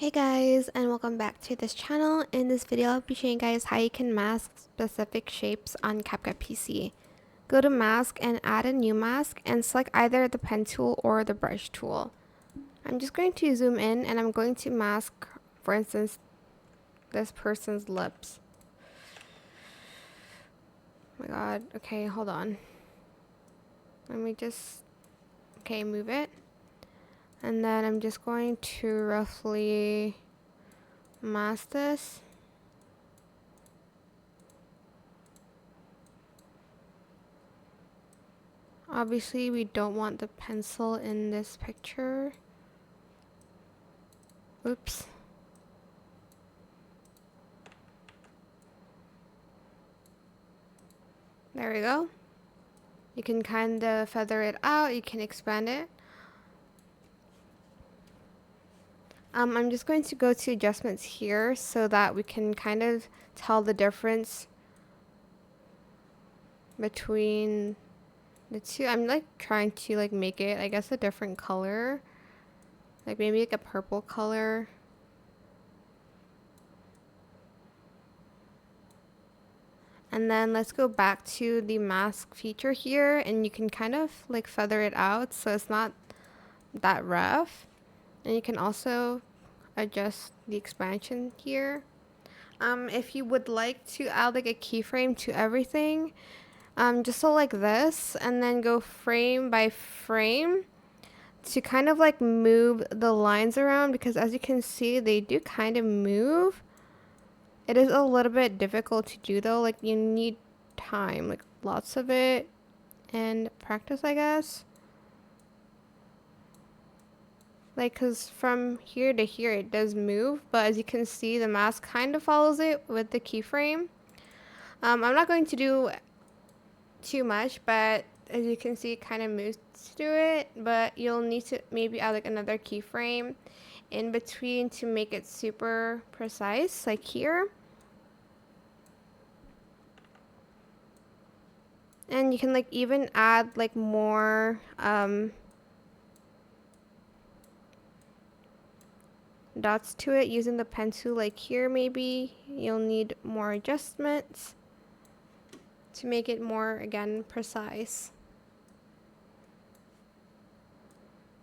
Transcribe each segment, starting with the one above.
Hey guys, and welcome back to this channel. In this video, I'll be showing you guys how you can mask specific shapes on CapCut PC. Go to mask and add a new mask and select either the pen tool or the brush tool. I'm just going to zoom in and I'm going to mask, for instance, this person's lips. Oh my god, okay, hold on. Let me just, move it. And then I'm just going to roughly mask this. Obviously, we don't want the pencil in this picture. Oops. There we go. You can kind of feather it out. You can expand it. I'm just going to go to adjustments here so that we can kind of tell the difference between the two. I'm like trying to like make it, I guess, a different color. Like maybe like a purple color. And then let's go back to the mask feature here, and you can kind of like feather it out so it's not that rough. And you can also adjust the expansion here. If you would like to add like a keyframe to everything, just so like this, and then go frame by frame to kind of like move the lines around, because as you can see, they do kind of move. It is a little bit difficult to do though, like you need time, like lots of it, and practice, I guess. Like, cause from here to here it does move, but as you can see, the mask kind of follows it with the keyframe. I'm not going to do too much, but as you can see, it kind of moves to it, but you'll need to maybe add like another keyframe in between to make it super precise, like here. And you can like even add like more dots to it using the pen tool. Like here, maybe you'll need more adjustments to make it more, again, precise.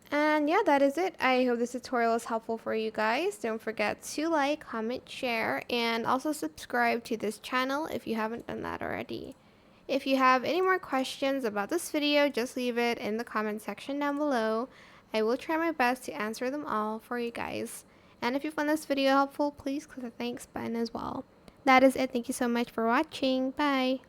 And yeah, that is it. I hope this tutorial is helpful for you guys. Don't forget to like, comment, share, and also subscribe to this channel if you haven't done that already. If you have any more questions about this video, just leave it in the comment section down below. I will try my best to answer them all for you guys. And if you found this video helpful, please click the thanks button as well. That is it. Thank you so much for watching. Bye.